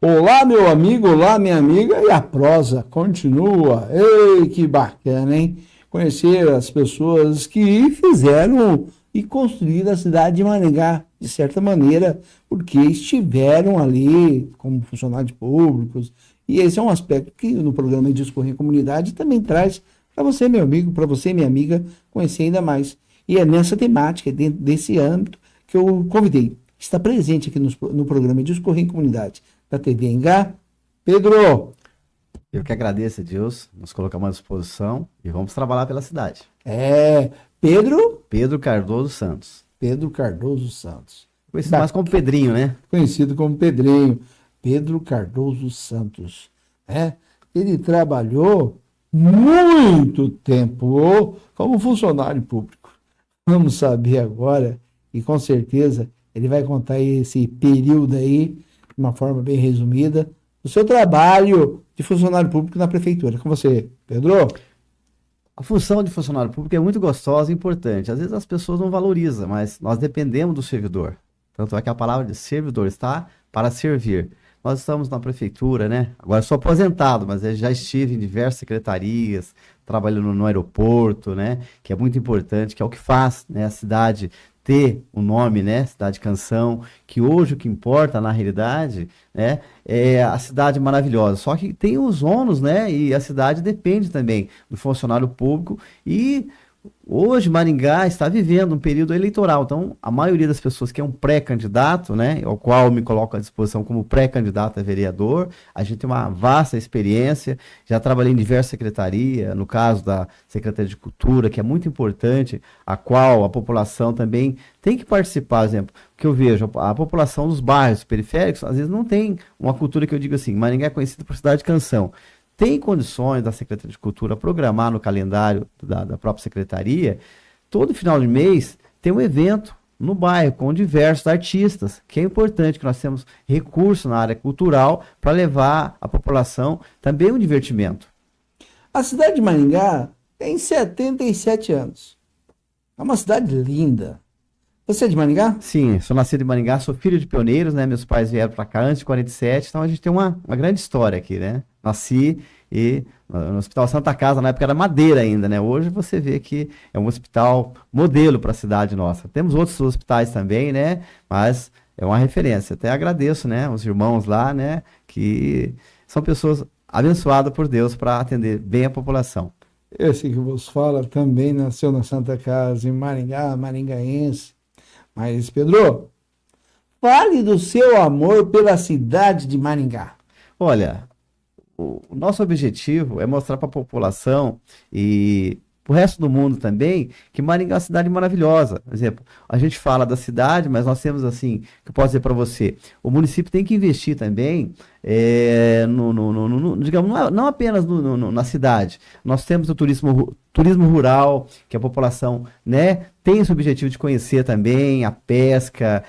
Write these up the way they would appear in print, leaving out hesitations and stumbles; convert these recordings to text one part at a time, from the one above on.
Olá, meu amigo, olá, minha amiga, e a prosa continua. Ei, que bacana, hein? Conhecer as pessoas que fizeram e construíram a cidade de Maringá, de certa maneira, porque estiveram ali como funcionários públicos. E esse é um aspecto que no programa Discorrer em Comunidade também traz para você, meu amigo, para você, minha amiga, conhecer ainda mais. E é nessa temática, dentro desse âmbito, que eu convidei. Está presente aqui no programa Discorrer em Comunidade da TV Engá. Pedro, Eu que agradeço, Deus, nos colocamos à disposição e vamos trabalhar pela cidade. é Pedro, Pedro Cardoso Santos. Pedro Cardoso Santos, Conhecido mais como Pedrinho, né? conhecido como Pedrinho, Pedro Cardoso Santos, né? Ele trabalhou muito tempo como funcionário público. Vamos saber agora, e com certeza ele vai contar esse período aí, de uma forma bem resumida, o seu trabalho de funcionário público na prefeitura. Com você, Pedro? A função de funcionário público é muito gostosa e importante. Às vezes as pessoas não valorizam, mas nós dependemos do servidor. Tanto é que a palavra de servidor está para servir. Nós estamos na prefeitura, né? Agora eu sou aposentado, mas eu já estive em diversas secretarias, trabalhando no aeroporto, né? Que é muito importante, que é o que faz, né, a cidade ter o nome, né? Cidade Canção, que hoje o que importa na realidade, né, é a cidade maravilhosa. Só que tem os ônus, né? E a cidade depende também do funcionário público e hoje, Maringá está vivendo um período eleitoral, então a maioria das pessoas que é um pré-candidato, né, ao qual eu me coloco à disposição como pré-candidato a vereador, a gente tem uma vasta experiência, já trabalhei em diversas secretarias, no caso da Secretaria de Cultura, que é muito importante, a qual a população também tem que participar, por exemplo, que eu vejo, a população dos bairros periféricos, às vezes não tem uma cultura que eu digo assim, Maringá é conhecida por cidade de canção. Tem condições da Secretaria de Cultura programar no calendário da própria secretaria, todo final de mês tem um evento no bairro com diversos artistas, que é importante que nós temos recursos na área cultural para levar à população também um divertimento. A cidade de Maringá tem 77 anos. É uma cidade linda. Você é de Maringá? Sim, sou nascido em Maringá, sou filho de pioneiros, né? Meus pais vieram para cá antes de 47, então a gente tem uma grande história aqui, né? Nasci no Hospital Santa Casa, na época era madeira ainda, né? Hoje você vê que é um hospital modelo para a cidade nossa. Temos outros hospitais também, né? Mas é uma referência. Até agradeço, né? Os irmãos lá, né? Que são pessoas abençoadas por Deus para atender bem a população. Esse que vos fala também nasceu na Santa Casa, em Maringá, maringaense. Mas, Pedro, fale do seu amor pela cidade de Maringá. Olha, o nosso objetivo é mostrar para a população e para o resto do mundo também que Maringá é uma cidade maravilhosa. Por exemplo, a gente fala da cidade, mas nós temos assim, que eu posso dizer para você, o município tem que investir também, digamos, não apenas na cidade. Nós temos o turismo rural, que a população, né, tem esse objetivo de conhecer também, a pesca,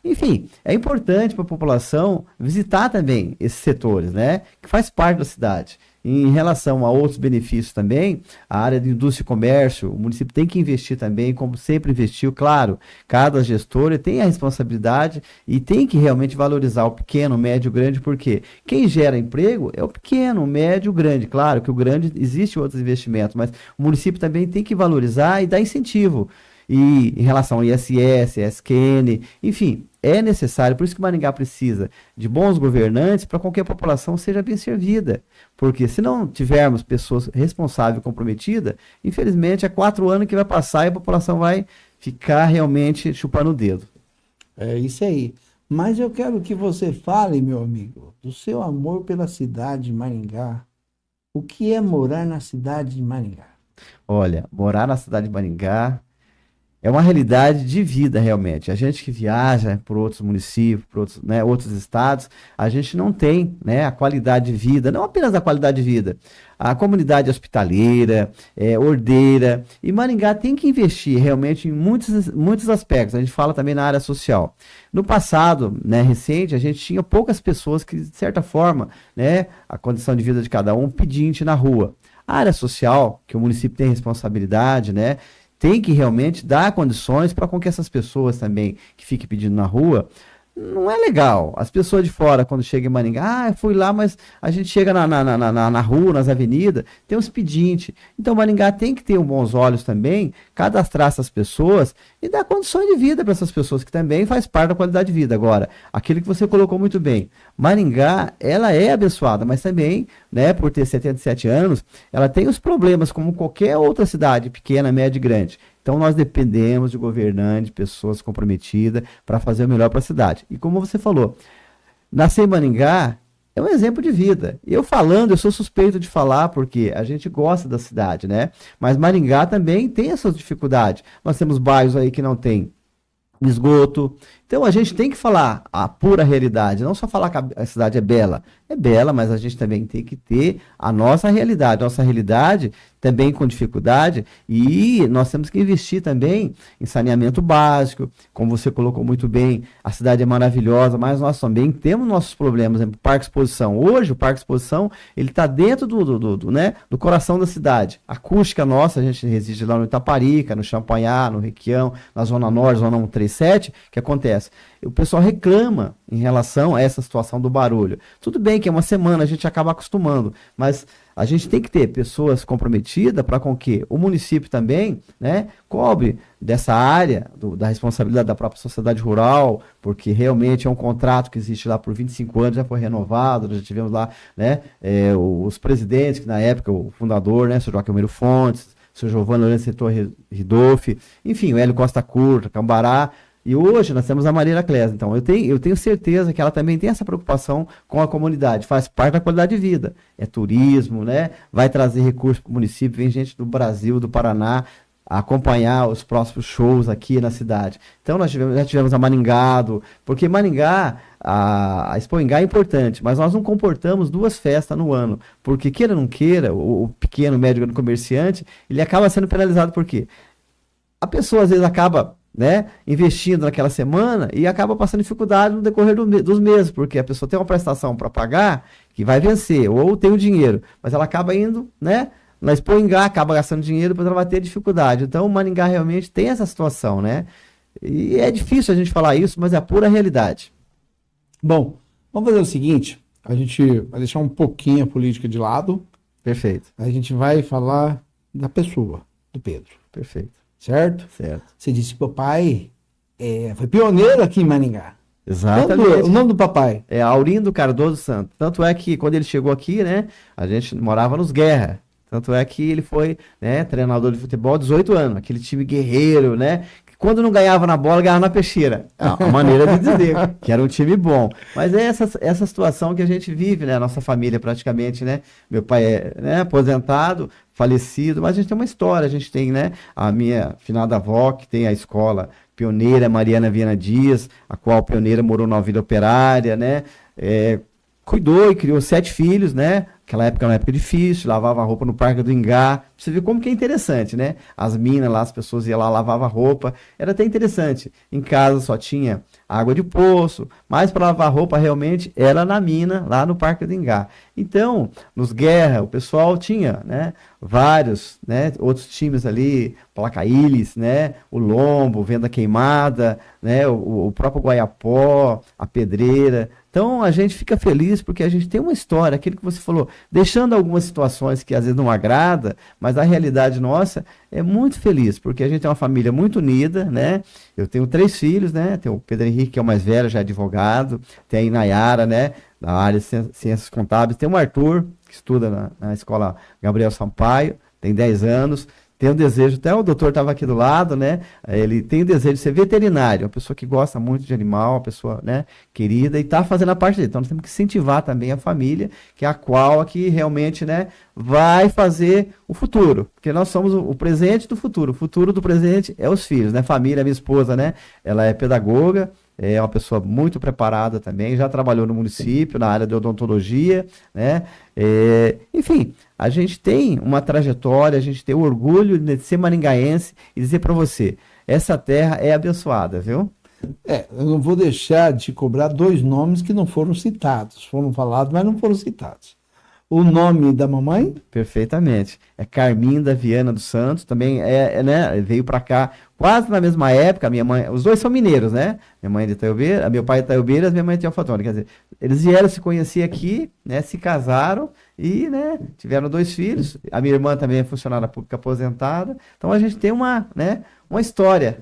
enfim, é importante para a população visitar também esses setores, né, que faz parte da cidade. Em relação a outros benefícios também, a área de indústria e comércio, o município tem que investir também, como sempre investiu, claro, cada gestor tem a responsabilidade e tem que realmente valorizar o pequeno, o médio, o grande, porque quem gera emprego é o pequeno, o médio, o grande. Claro que o grande, existe outros investimentos, mas o município também tem que valorizar e dar incentivo. E em relação ao ISS, SQN, enfim, é necessário, por isso que Maringá precisa de bons governantes para que a população seja bem servida. Porque se não tivermos pessoas responsáveis e comprometidas, infelizmente é 4 anos que vai passar e a população vai ficar realmente chupando o dedo. É isso aí. Mas eu quero que você fale, meu amigo, do seu amor pela cidade de Maringá. O que é morar na cidade de Maringá? Olha, morar na cidade de Maringá é uma realidade de vida, realmente. A gente que viaja por outros municípios, por outros, né, outros estados, a gente não tem, né, a qualidade de vida, não apenas a qualidade de vida, a comunidade hospitaleira, ordeira. E Maringá tem que investir realmente em muitos aspectos. A gente fala também na área social. No passado, né, recente, a gente tinha poucas pessoas que, de certa forma, né, a condição de vida de cada um, pedinte na rua. A área social, que o município tem responsabilidade, né, tem que realmente dar condições para com que essas pessoas também que fiquem pedindo na rua não é legal. As pessoas de fora, quando chegam em Maringá, eu fui lá, mas a gente chega na rua, nas avenidas, tem uns pedintes. Então, Maringá tem que ter bons olhos também, cadastrar essas pessoas e dar condições de vida para essas pessoas, que também faz parte da qualidade de vida. Agora, aquilo que você colocou muito bem, Maringá, ela é abençoada, mas também, né, por ter 77 anos, ela tem os problemas como qualquer outra cidade, pequena, média e grande. Então, nós dependemos de governantes, de pessoas comprometidas para fazer o melhor para a cidade. E como você falou, nascer em Maringá é um exemplo de vida. Eu falando, eu sou suspeito de falar, porque a gente gosta da cidade, né? Mas Maringá também tem as suas dificuldades. Nós temos bairros aí que não tem esgoto. Então a gente tem que falar a pura realidade, não só falar que a cidade é bela, mas a gente também tem que ter a nossa realidade também com dificuldade, e nós temos que investir também em saneamento básico, como você colocou muito bem, a cidade é maravilhosa, mas nós também temos nossos problemas, né? Parque Exposição, hoje o Parque Exposição, ele está dentro né, do coração da cidade, a acústica nossa, a gente reside lá no Itaparica, no Champanhar, no Requião, na Zona Norte, Zona 137, que acontece? O pessoal reclama em relação a essa situação do barulho. Tudo bem que é uma semana, a gente acaba acostumando, mas a gente tem que ter pessoas comprometidas para com que o município também, né, cobre dessa área, da responsabilidade da própria sociedade rural, porque realmente é um contrato que existe lá por 25 anos, já foi renovado, já tivemos lá, né, os presidentes, que na época, o fundador, né, o Sr. Joaquim Miro Fontes, o Sr. Giovanni Lourenço Ridolfi, enfim, o Hélio Costa Curta, Cambará. E hoje nós temos a Marília Clés. Então, eu tenho certeza que ela também tem essa preocupação com a comunidade. Faz parte da qualidade de vida. É turismo, né? Vai trazer recursos para o município. Vem gente do Brasil, do Paraná, acompanhar os próximos shows aqui na cidade. Então, nós já tivemos a Maringá, porque Maringá, a Expo Ingá é importante, mas nós não comportamos 2 festas no ano. Porque, queira ou não queira, o pequeno, médio comerciante, ele acaba sendo penalizado por quê? A pessoa, às vezes, acaba, né, investindo naquela semana e acaba passando dificuldade no decorrer dos meses, porque a pessoa tem uma prestação para pagar que vai vencer, ou tem o dinheiro, mas ela acaba indo, né, na Expo Ingá, acaba gastando dinheiro, depois ela vai ter dificuldade. Então o Maringá realmente tem essa situação, né? E é difícil a gente falar isso, mas é a pura realidade. Bom, vamos fazer o seguinte, a gente vai deixar um pouquinho a política de lado. Perfeito. A gente vai falar da pessoa, do Pedro. Perfeito. Certo? Certo. Você disse que o papai foi pioneiro aqui em Maringá. Exatamente. O nome do papai? É Aurindo Cardoso Santos. Tanto é que quando ele chegou aqui, né, a gente morava nos Guerra. Tanto é que ele foi, né, treinador de futebol 18 anos. Aquele time guerreiro, né? Quando não ganhava na bola, ganhava na peixeira. É uma maneira de dizer que era um time bom. Mas é essa situação que a gente vive, né? A nossa família praticamente, né? Meu pai é, né, aposentado, falecido, mas a gente tem uma história. A gente tem, né, a minha finada avó, que tem a escola pioneira, Mariana Viana Dias, a qual pioneira morou na Vila Operária, né? Cuidou e criou 7 filhos, né? Aquela época era uma época difícil, lavava roupa no Parque do Ingá. Você vê como que é interessante, né? As minas lá, as pessoas iam lá, lavavam roupa. Era até interessante. Em casa só tinha água de poço, mas para lavar roupa realmente era na mina, lá no Parque do Ingá. Então, nos Guerra, o pessoal tinha, né, vários, né, outros times ali, Placaílis, né, o Lombo, Venda Queimada, né, o próprio Guaiapó, a Pedreira. Então a gente fica feliz porque a gente tem uma história, aquilo que você falou, deixando algumas situações que às vezes não agrada, mas a realidade nossa é muito feliz, porque a gente é uma família muito unida, né? Eu tenho 3 filhos, né? Tem o Pedro Henrique, que é o mais velho, já é advogado, tem a Inayara, né, na área de ciências contábeis, tem o Arthur, que estuda na escola Gabriel Sampaio, tem 10 anos, tem o desejo, até o doutor estava aqui do lado, né? Ele tem o desejo de ser veterinário, uma pessoa que gosta muito de animal, uma pessoa, né, querida, e está fazendo a parte dele. Então nós temos que incentivar também a família, que é a qual aqui realmente, né, vai fazer o futuro, porque nós somos o presente do futuro. O futuro do presente é os filhos, né? Família, minha esposa, né? Ela é pedagoga, é uma pessoa muito preparada também, já trabalhou no município, na área de odontologia, né? Enfim, a gente tem uma trajetória, a gente tem o orgulho de ser maringaense e dizer para você, essa terra é abençoada, viu? Eu não vou deixar de cobrar 2 nomes que não foram citados, foram falados, mas não foram citados. O nome da mamãe? Perfeitamente. É Carminda Viana dos Santos, também né, veio para cá quase na mesma época. Minha mãe, os dois são mineiros, né? Minha mãe é de Itaiobeiras, meu pai é de Itaiobeiras, minha mãe é de Teoflotone. Quer dizer, eles vieram se conhecer aqui, né? Se casaram e, né? Tiveram 2 filhos. A minha irmã também é funcionária pública aposentada. Então a gente tem uma, né? Uma história.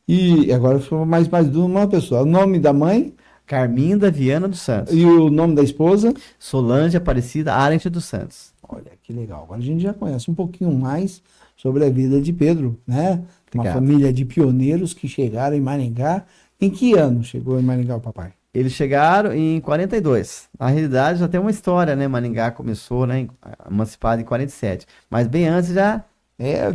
E agora ficou mais de uma pessoa. O nome da mãe? Carminda Viana dos Santos. E o nome da esposa? Solange Aparecida Arendt dos Santos. Olha que legal. Agora a gente já conhece um pouquinho mais sobre a vida de Pedro, né? Uma Obrigado. família de pioneiros que chegaram em Maringá. Em que ano chegou em Maringá o papai? Eles chegaram em 42. Na realidade, já tem uma história, né? Maringá começou, né, emancipado em 47. Mas bem antes já...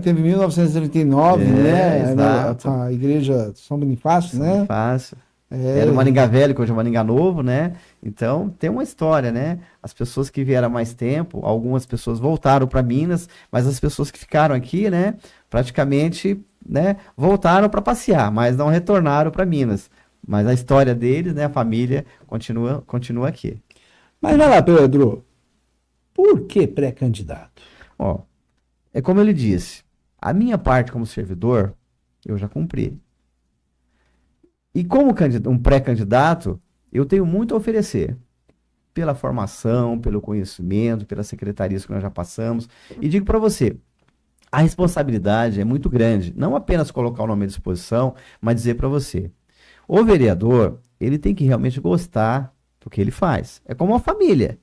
Teve 1939, né? Exato. A igreja São Bonifácio, né? Fácil. É, Era o Maringá Velho, que hoje é o Maringá Novo, né? Então, tem uma história, né? As pessoas que vieram há mais tempo, algumas pessoas voltaram para Minas, mas as pessoas que ficaram aqui, né? Praticamente, né? Voltaram para passear, mas não retornaram para Minas. Mas a história deles, né? A família continua aqui. Mas vai lá, Pedro. Por que pré-candidato? Ó, é como ele disse, a minha parte como servidor, eu já cumpri. E como um pré-candidato, eu tenho muito a oferecer. Pela formação, pelo conhecimento, pelas secretarias que nós já passamos. E digo para você, a responsabilidade é muito grande. Não apenas colocar o nome à disposição, mas dizer para você, o vereador, ele tem que realmente gostar do que ele faz. É como uma família.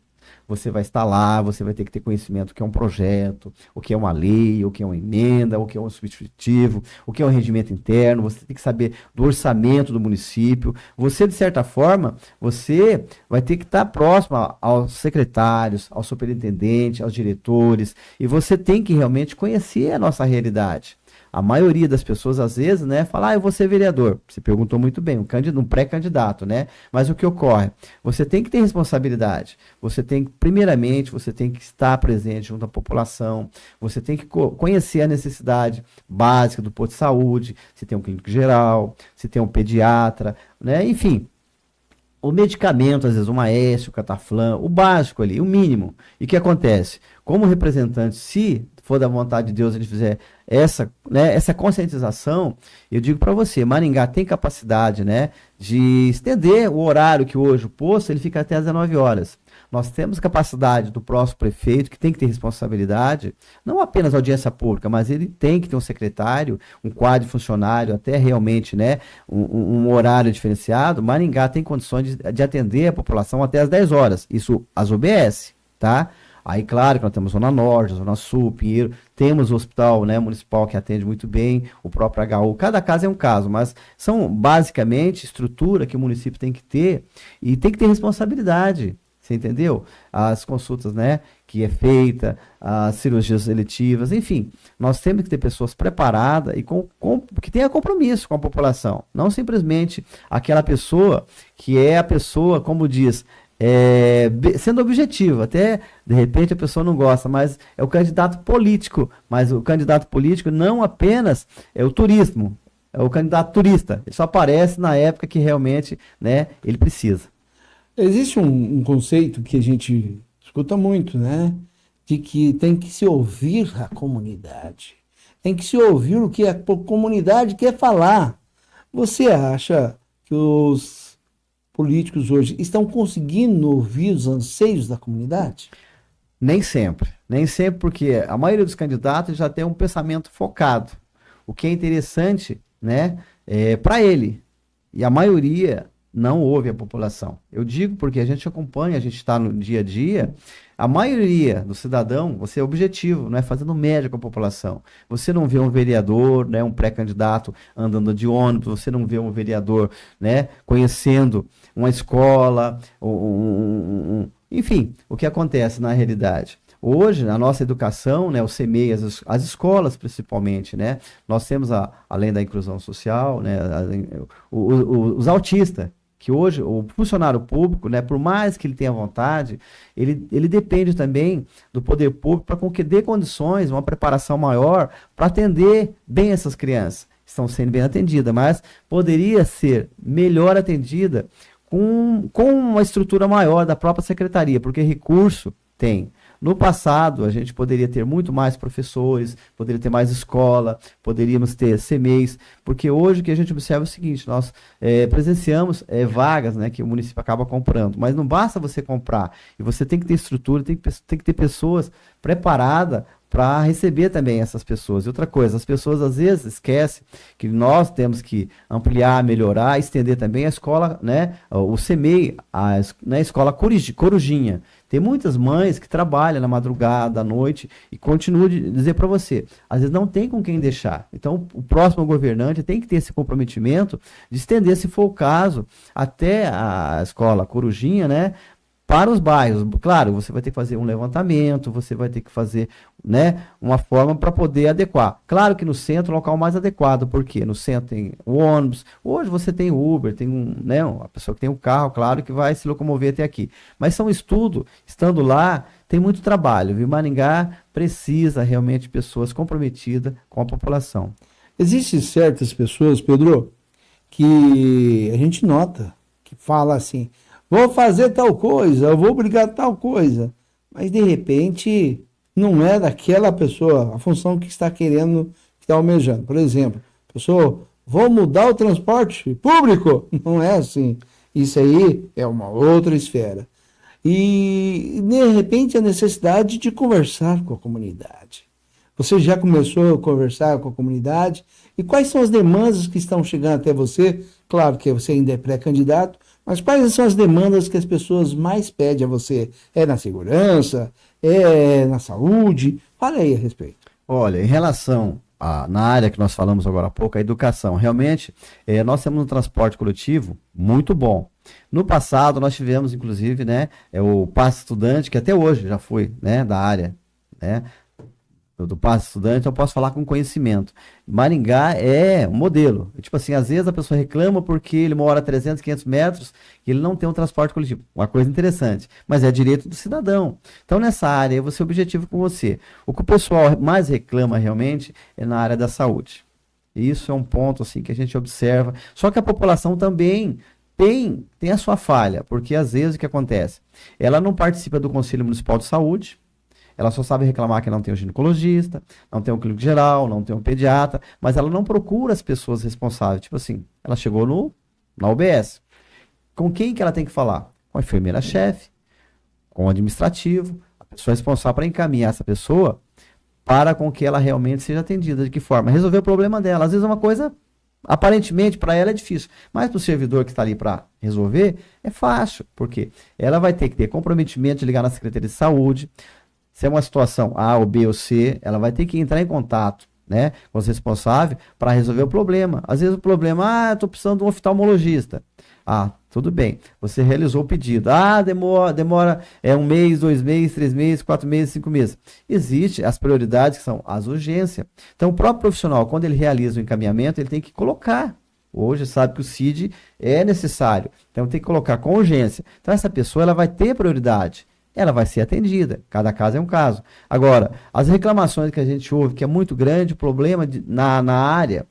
Você vai estar lá, você vai ter que ter conhecimento do que é um projeto, o que é uma lei, o que é uma emenda, o que é um substitutivo, o que é um regimento interno, você tem que saber do orçamento do município. Você, de certa forma, você vai ter que estar próximo aos secretários, ao superintendente, aos diretores, e você tem que realmente conhecer a nossa realidade. A maioria das pessoas, às vezes, né, fala, eu vou ser vereador. Você perguntou muito bem, um pré-candidato, né? Mas o que ocorre? Você tem que ter responsabilidade. Você tem que, primeiramente, você tem que estar presente junto à população. Você tem que conhecer a necessidade básica do posto de saúde, se tem um clínico geral, se tem um pediatra, né? Enfim, o medicamento, às vezes, o Maestro, o Cataflã, o básico ali, o mínimo. E o que acontece? Como representante, se for da vontade de Deus, ele fizer essa, né, essa conscientização, eu digo para você, Maringá tem capacidade, né, de estender o horário que hoje o posto, ele fica até às 19 horas. Nós temos capacidade do próximo prefeito, que tem que ter responsabilidade, não apenas audiência pública, mas ele tem que ter um secretário, um quadro de funcionário, até realmente, né, um horário diferenciado. Maringá tem condições de atender a população até às 10 horas, isso as UBS, tá? Aí, claro que nós temos Zona Norte, Zona Sul, Pinheiro, temos o hospital, né, municipal que atende muito bem, o próprio HU, cada caso é um caso, mas são basicamente estrutura que o município tem que ter e tem que ter responsabilidade, você entendeu? As consultas, né, que é feita, as cirurgias eletivas, enfim, nós temos que ter pessoas preparadas e que tenha compromisso com a população, não simplesmente aquela pessoa que é a pessoa, como diz, sendo objetivo, até de repente a pessoa não gosta, mas é o candidato político, mas o candidato político não apenas é o turismo, é o candidato turista, ele só aparece na época que realmente, né, ele precisa. Existe um conceito que a gente escuta muito, né? De que tem que se ouvir a comunidade, tem que se ouvir o que a comunidade quer falar. Você acha que os políticos hoje estão conseguindo ouvir os anseios da comunidade? Nem sempre porque a maioria dos candidatos já tem um pensamento focado, o que é interessante, né, para ele, e a maioria não ouve a população. Eu digo porque a gente acompanha, a gente está no dia a dia, a maioria do cidadão, você é objetivo, não é fazendo média com a população. Você não vê um vereador, né, um pré-candidato andando de ônibus, você não vê um vereador, né, conhecendo uma escola, enfim, o que acontece na realidade. Hoje, na nossa educação, né, o CMEI, as escolas principalmente, né, nós temos, além da inclusão social, né, os autistas, que hoje o funcionário público, né, por mais que ele tenha vontade, ele depende também do poder público para que dê condições, uma preparação maior para atender bem essas crianças. Estão sendo bem atendidas, mas poderia ser melhor atendida com uma estrutura maior da própria secretaria, porque recurso tem. No passado, a gente poderia ter muito mais professores, poderia ter mais escola, poderíamos ter CMEs, porque hoje o que a gente observa é o seguinte, nós presenciamos vagas, né, que o município acaba comprando, mas não basta você comprar, e você tem que ter estrutura, tem que ter pessoas preparadas para receber também essas pessoas. E outra coisa, as pessoas às vezes esquecem que nós temos que ampliar, melhorar, estender também a escola, né, o CMEI, né, escola Corujinha. Tem muitas mães que trabalham na madrugada, à noite, e continuo de dizer para você, às vezes não tem com quem deixar. Então, o próximo governante tem que ter esse comprometimento de estender, se for o caso, até a escola Corujinha, né, para os bairros. Claro, você vai ter que fazer um levantamento, você vai ter que fazer, né, uma forma para poder adequar. Claro que no centro é o local mais adequado, porque no centro tem o ônibus, hoje você tem o Uber, tem né, uma pessoa que tem um carro, claro, que vai se locomover até aqui. Mas são estudos, estando lá, tem muito trabalho, viu? Maringá precisa realmente de pessoas comprometidas com a população. Existem certas pessoas, Pedro, que a gente nota, que fala assim, vou fazer tal coisa, eu vou brigar tal coisa, mas de repente não é daquela pessoa a função que está querendo, que está almejando. Por exemplo, pessoa, vou mudar o transporte público, não é assim. Isso aí é uma outra esfera. E de repente a necessidade de conversar com a comunidade. Você já começou a conversar com a comunidade? E quais são as demandas que estão chegando até você? Claro que você ainda é pré-candidato, mas quais são as demandas que as pessoas mais pedem a você? É na segurança? É na saúde? Fala aí a respeito. Olha, em relação na área que nós falamos agora há pouco, a educação, realmente, nós temos um transporte coletivo muito bom. No passado, nós tivemos, inclusive, né, o Passe Estudante, que até hoje já foi, né, da área, né, do Passe Estudante, eu posso falar com conhecimento. Maringá é um modelo. Tipo assim, às vezes a pessoa reclama porque ele mora a 300, 500 metros e ele não tem um transporte coletivo. Uma coisa interessante. Mas é direito do cidadão. Então, nessa área, eu vou ser objetivo com você. O que o pessoal mais reclama realmente é na área da saúde. E isso é um ponto assim que a gente observa. Só que a população também tem a sua falha, porque às vezes o que acontece? Ela não participa do Conselho Municipal de Saúde, ela só sabe reclamar que não tem um ginecologista, não tem um clínico geral, não tem um pediatra, mas ela não procura as pessoas responsáveis. Tipo assim, ela chegou na UBS. Com quem que ela tem que falar? Com a enfermeira-chefe, com o administrativo, a pessoa responsável para encaminhar essa pessoa para com que ela realmente seja atendida. De que forma? Resolver o problema dela. Às vezes é uma coisa, aparentemente, para ela é difícil, mas para o servidor que está ali para resolver, é fácil, porque ela vai ter que ter comprometimento de ligar na Secretaria de Saúde. Se é uma situação A ou B ou C, ela vai ter que entrar em contato, né, com os responsáveis para resolver o problema. Às vezes o problema, estou precisando de um oftalmologista. Tudo bem, você realizou o pedido. Demora 1 mês, 2 meses, 3 meses, 4 meses, 5 meses. Existem as prioridades que são as urgências. Então o próprio profissional, quando ele realiza o encaminhamento, ele tem que colocar. Hoje sabe que o CID é necessário, então tem que colocar com urgência. Então essa pessoa ela vai ter prioridade. Ela vai ser atendida. Cada caso é um caso. Agora, as reclamações que a gente ouve, que é muito grande o problema na área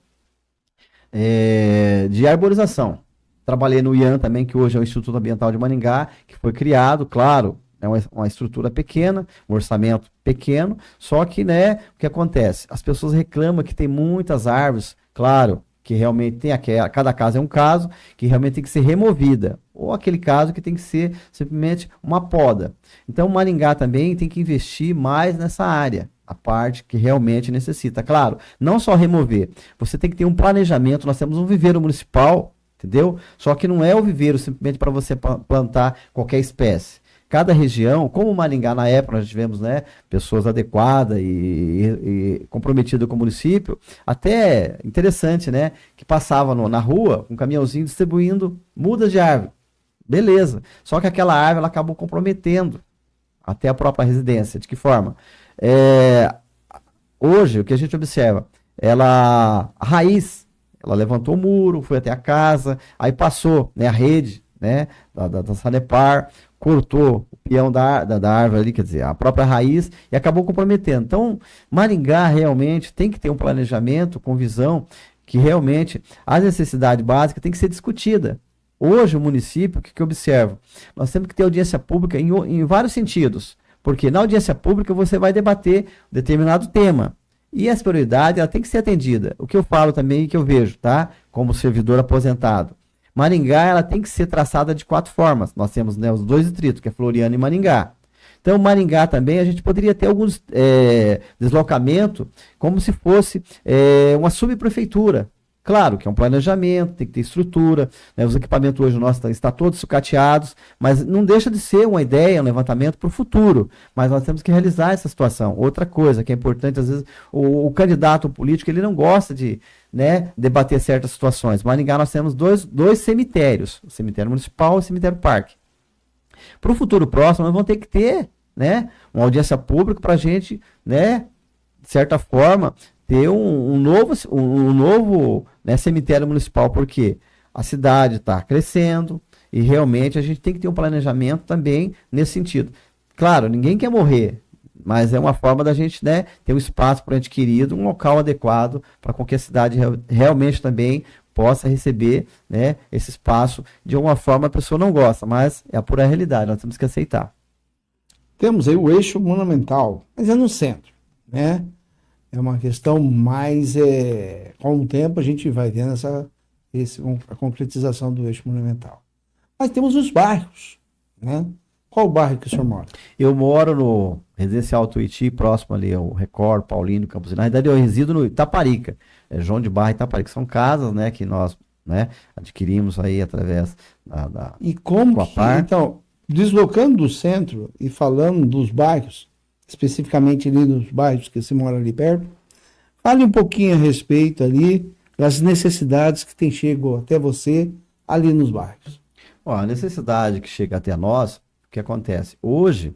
de arborização. Trabalhei no IAN também, que hoje é o Instituto Ambiental de Maringá, que foi criado, claro, é uma estrutura pequena, um orçamento pequeno, só que, né, o que acontece? As pessoas reclamam que tem muitas árvores, claro, que realmente tem cada caso é um caso, que realmente tem que ser removida, ou aquele caso que tem que ser simplesmente uma poda. Então, o Maringá também tem que investir mais nessa área, a parte que realmente necessita. Claro, não só remover, você tem que ter um planejamento, nós temos um viveiro municipal, entendeu? Só que não é o viveiro simplesmente para você plantar qualquer espécie. Cada região, como o Maringá na época nós tivemos, né, pessoas adequadas e comprometidas com o município, até interessante, né, que passava na rua com um caminhãozinho distribuindo mudas de árvore. Beleza. Só que aquela árvore ela acabou comprometendo até a própria residência. De que forma? Hoje, o que a gente observa, a raiz, ela levantou o muro, foi até a casa, aí passou, né, a rede, né, da Sanepar, cortou o peão da árvore ali, quer dizer, a própria raiz, e acabou comprometendo. Então, Maringá realmente tem que ter um planejamento com visão que realmente a necessidade básica tem que ser discutida. Hoje, o município, o que eu observo? Nós temos que ter audiência pública em vários sentidos. Porque na audiência pública você vai debater determinado tema. E essa prioridade, ela tem que ser atendida. O que eu falo também, que eu vejo, tá? Como servidor aposentado. Maringá, ela tem que ser traçada de 4 formas. Nós temos, né, os 2 distritos, que é Floriano e Maringá. Então, Maringá também, a gente poderia ter alguns deslocamentos, como se fosse uma subprefeitura. Claro que é um planejamento, tem que ter estrutura, né? Os equipamentos hoje nossos estão todos sucateados, mas não deixa de ser uma ideia, um levantamento para o futuro. Mas nós temos que realizar essa situação. Outra coisa que é importante, às vezes, o candidato político, ele não gosta de, né, debater certas situações. Maringá nós temos dois cemitérios, o cemitério municipal e o cemitério parque. Para o futuro próximo, nós vamos ter que ter, né, uma audiência pública para a gente, né, de certa forma, ter um novo né, cemitério municipal, porque a cidade está crescendo e realmente a gente tem que ter um planejamento também nesse sentido. Claro, ninguém quer morrer, mas é uma forma da gente, né, ter um espaço para adquirido, um local adequado para que a cidade realmente também possa receber, né, esse espaço. De alguma forma a pessoa não gosta, mas é a pura realidade, nós temos que aceitar. Temos aí o eixo monumental, mas é no centro, né? É uma questão mais, com o tempo a gente vai vendo a concretização do eixo monumental. Mas temos os bairros, né? Qual o bairro que o senhor mora? Eu moro no Residencial Tuiuti, próximo ali ao Record, Paulino, Campos. Na verdade eu resido no Itaparica, João de Barra e Itaparica. São casas, né, que nós, né, adquirimos aí através da E como que, então, deslocando do centro e falando dos bairros, especificamente ali nos bairros que você mora ali perto, fale um pouquinho a respeito ali das necessidades que chegam até você ali nos bairros. Ó, a necessidade que chega até nós, o que acontece? Hoje,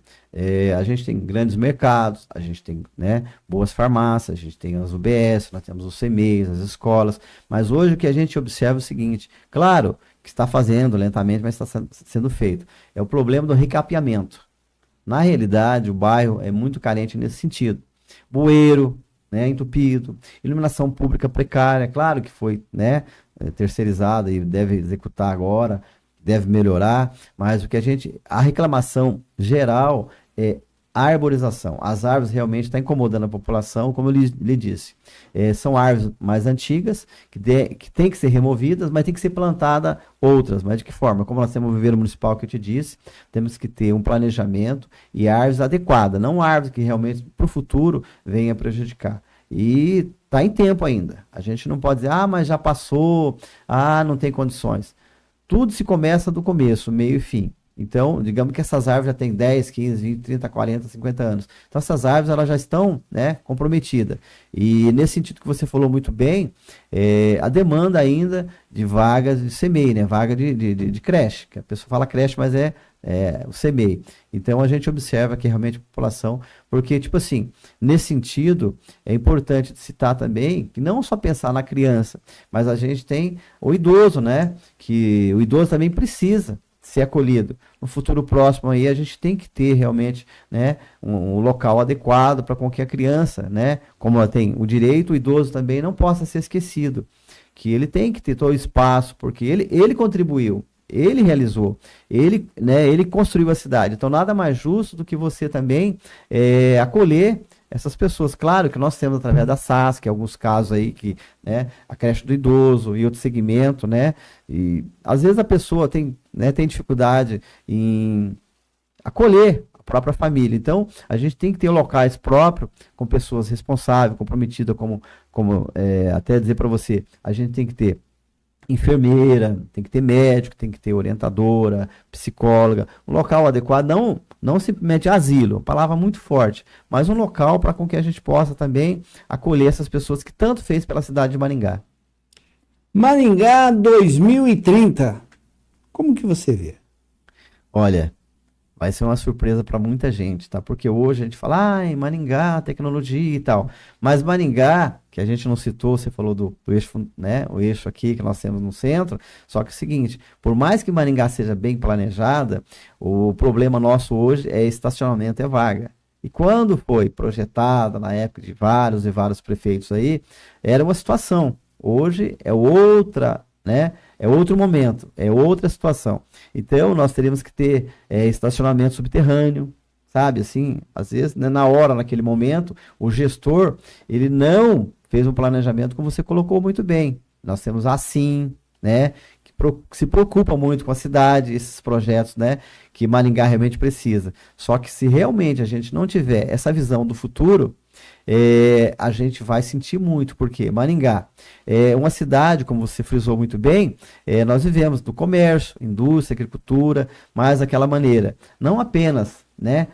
a gente tem grandes mercados, a gente tem, né, boas farmácias, a gente tem as UBS, nós temos os CMEs, as escolas, mas hoje o que a gente observa é o seguinte, claro que está fazendo lentamente, mas está sendo feito, é o problema do recapeamento. Na realidade, o bairro é muito carente nesse sentido. Bueiro, né, entupido, iluminação pública precária, claro que foi, né, terceirizada e deve executar agora, deve melhorar, mas a reclamação geral é a arborização. As árvores realmente estão incomodando a população, como eu lhe disse. São árvores mais antigas, que tem que ser removidas, mas tem que ser plantada outras. Mas de que forma? Como nós temos o viveiro municipal que eu te disse, temos que ter um planejamento e árvores adequadas, não árvores que realmente para o futuro venha prejudicar. E está em tempo ainda. A gente não pode dizer, mas já passou, não tem condições. Tudo se começa do começo, meio e fim. Então, digamos que essas árvores já têm 10, 15, 20, 30, 40, 50 anos. Então, essas árvores elas já estão, né, comprometidas. E nesse sentido que você falou muito bem, a demanda ainda de vagas de CMEI, né, vaga de creche, que a pessoa fala creche, mas é o CMEI. Então, a gente observa que realmente a população, porque, tipo assim, nesse sentido, é importante citar também que não só pensar na criança, mas a gente tem o idoso, né, que o idoso também precisa ser acolhido. No futuro próximo aí a gente tem que ter realmente, né, um local adequado para com que a criança, né, como ela tem o direito, o idoso também não possa ser esquecido, que ele tem que ter todo o espaço, porque ele contribuiu, ele realizou, ele construiu a cidade. Então nada mais justo do que você também acolher essas pessoas. Claro que nós temos através da SAS, que alguns casos aí, que, né, a creche do idoso e outro segmento, né, e às vezes a pessoa tem dificuldade em acolher a própria família. Então, a gente tem que ter locais próprios, com pessoas responsáveis, comprometidas, como até dizer para você, a gente tem que ter enfermeira, tem que ter médico, tem que ter orientadora, psicóloga, um local adequado, não simplesmente asilo, palavra muito forte, mas um local para com que a gente possa também acolher essas pessoas que tanto fez pela cidade de Maringá. Maringá 2030, como que você vê? Olha, vai ser uma surpresa para muita gente, tá? Porque hoje a gente fala, em Maringá, tecnologia e tal. Mas Maringá, que a gente não citou, você falou do eixo, né? O eixo aqui que nós temos no centro. Só que é o seguinte, por mais que Maringá seja bem planejada, o problema nosso hoje é estacionamento, é vaga. E quando foi projetada, na época de vários e vários prefeitos aí, era uma situação. Hoje é outra, né? É outro momento, é outra situação. Então, nós teríamos que ter estacionamento subterrâneo, sabe, assim, às vezes, né, na hora, naquele momento, o gestor, ele não fez um planejamento como você colocou muito bem. Nós temos a Assim, né, que se preocupa muito com a cidade, esses projetos, né, que Maringá realmente precisa. Só que se realmente a gente não tiver essa visão do futuro, a gente vai sentir muito, porque Maringá é uma cidade, como você frisou muito bem, nós vivemos do comércio, indústria, agricultura, mas daquela maneira, não apenas, né,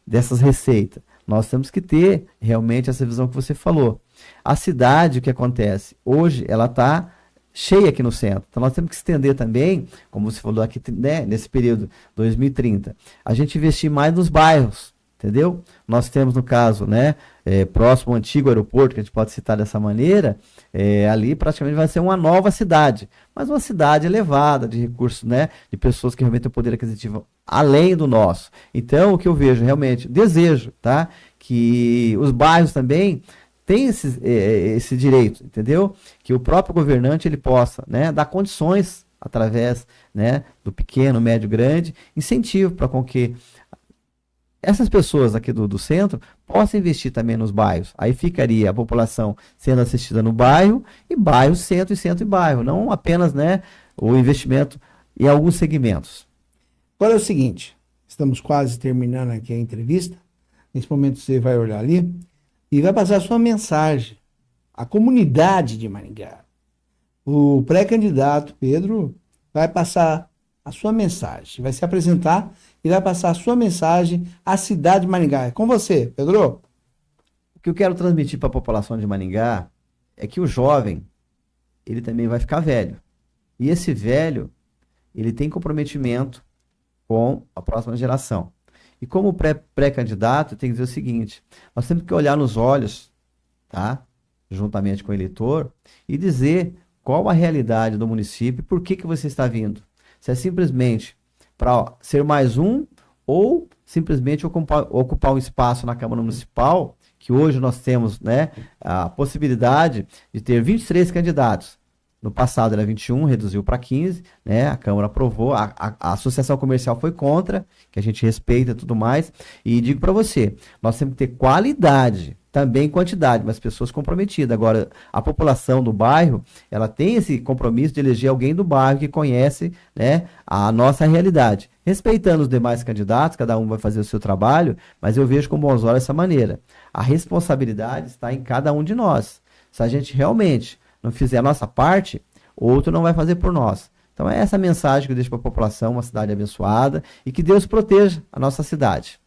dessas receitas. Nós temos que ter realmente essa visão que você falou. A cidade, o que acontece? Hoje, ela está cheia aqui no centro. Então, nós temos que estender também, como você falou aqui, né, nesse período 2030, a gente investir mais nos bairros, entendeu? Nós temos, no caso, né, próximo ao antigo aeroporto, que a gente pode citar dessa maneira, ali praticamente vai ser uma nova cidade, mas uma cidade elevada de recursos, né, de pessoas que realmente têm poder aquisitivo além do nosso. Então, o que eu vejo realmente, desejo, tá, que os bairros também tem esse direito, entendeu? Que o próprio governante ele possa, né, dar condições através, né, do pequeno, médio, grande, incentivo para com que essas pessoas aqui do centro possam investir também nos bairros. Aí ficaria a população sendo assistida no bairro, e bairro, centro e bairro, não apenas, né, o investimento em alguns segmentos. Agora é o seguinte, estamos quase terminando aqui a entrevista, nesse momento você vai olhar ali, e vai passar a sua mensagem à comunidade de Maringá. O pré-candidato Pedro vai passar a sua mensagem, vai se apresentar e vai passar a sua mensagem à cidade de Maringá. É com você, Pedro. O que eu quero transmitir para a população de Maringá é que o jovem, ele também vai ficar velho. E esse velho, ele tem comprometimento com a próxima geração. E como pré-candidato, tem que dizer o seguinte, nós temos que olhar nos olhos, tá? Juntamente com o eleitor, e dizer qual a realidade do município e por que você está vindo. Se é simplesmente para ser mais um, ou simplesmente ocupar um espaço na Câmara Municipal, que hoje nós temos, né, a possibilidade de ter 23 candidatos. No passado era 21, reduziu para 15, né? A Câmara aprovou, a Associação Comercial foi contra, que a gente respeita e tudo mais. E digo para você, nós temos que ter qualidade, também quantidade, mas pessoas comprometidas. Agora, a população do bairro, ela tem esse compromisso de eleger alguém do bairro que conhece, né, a nossa realidade. Respeitando os demais candidatos, cada um vai fazer o seu trabalho, mas eu vejo com bons olhos essa maneira. A responsabilidade está em cada um de nós. Se a gente realmente não fizer a nossa parte, outro não vai fazer por nós. Então é essa mensagem que eu deixo para a população, uma cidade abençoada, e que Deus proteja a nossa cidade.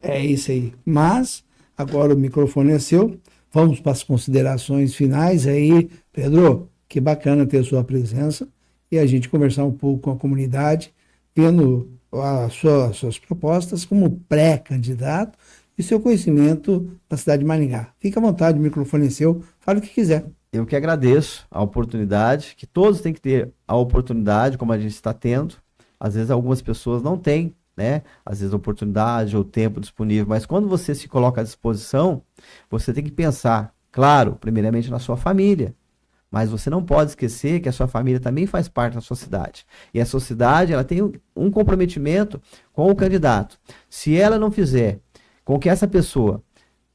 É isso aí. Mas, agora o microfone é seu. Vamos para as considerações finais aí. Pedro, que bacana ter a sua presença e a gente conversar um pouco com a comunidade, vendo as suas propostas como pré-candidato e seu conhecimento da cidade de Maringá. Fique à vontade, o microfone é seu. Fale o que quiser. Eu que agradeço a oportunidade, que todos têm que ter a oportunidade, como a gente está tendo. Às vezes algumas pessoas não têm, né? Às vezes a oportunidade ou tempo disponível, mas quando você se coloca à disposição, você tem que pensar, claro, primeiramente na sua família, mas você não pode esquecer que a sua família também faz parte da sua cidade. E a sua cidade, ela tem um comprometimento com o candidato. Se ela não fizer com que essa pessoa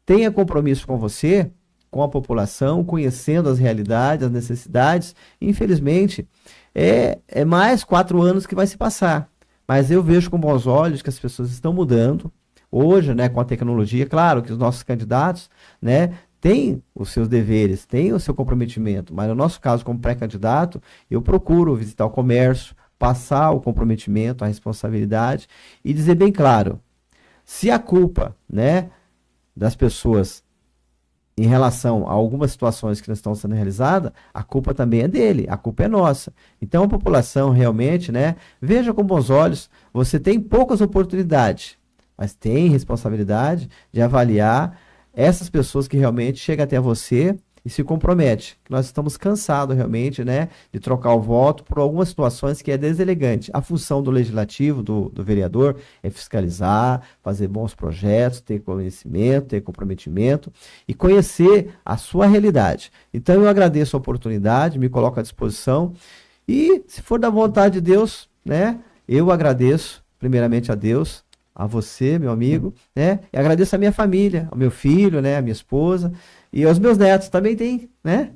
tenha compromisso com você, com a população, conhecendo as realidades, as necessidades, infelizmente, é mais 4 anos que vai se passar. Mas eu vejo com bons olhos que as pessoas estão mudando. Hoje, né, com a tecnologia, claro que os nossos candidatos, né, têm os seus deveres, têm o seu comprometimento, mas no nosso caso, como pré-candidato, eu procuro visitar o comércio, passar o comprometimento, a responsabilidade e dizer bem claro, se a culpa, né, das pessoas em relação a algumas situações que não estão sendo realizadas, a culpa também é dele, a culpa é nossa. Então a população realmente, né, veja com bons olhos, você tem poucas oportunidades, mas tem responsabilidade de avaliar essas pessoas que realmente chegam até você e se compromete. Nós estamos cansados realmente, né, de trocar o voto por algumas situações que é deselegante. A função do legislativo, do vereador, é fiscalizar, fazer bons projetos, ter conhecimento, ter comprometimento e conhecer a sua realidade. Então eu agradeço a oportunidade, me coloco à disposição e, se for da vontade de Deus, né, eu agradeço primeiramente a Deus, a você, meu amigo, né? E agradeço a minha família, ao meu filho, né? A minha esposa e aos meus netos também tem, né?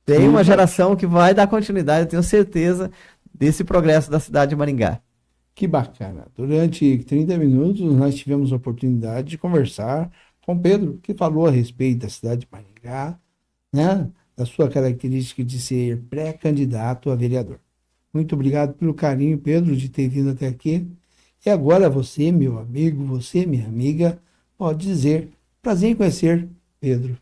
Tem uma geração que vai dar continuidade, eu tenho certeza, desse progresso da cidade de Maringá. Que bacana. Durante 30 minutos nós tivemos a oportunidade de conversar com Pedro, que falou a respeito da cidade de Maringá, né? Da sua característica de ser pré-candidato a vereador. Muito obrigado pelo carinho, Pedro, de ter vindo até aqui. E agora você, meu amigo, você, minha amiga, pode dizer, prazer em conhecer Pedro.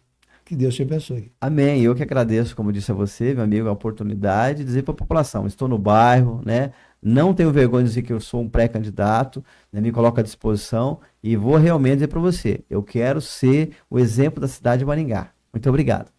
Que Deus te abençoe. Amém. Eu que agradeço, como disse a você, meu amigo, a oportunidade de dizer para a população, estou no bairro, né? Não tenho vergonha de dizer que eu sou um pré-candidato, né? Me coloco à disposição e vou realmente dizer para você, eu quero ser o exemplo da cidade de Maringá. Muito obrigado.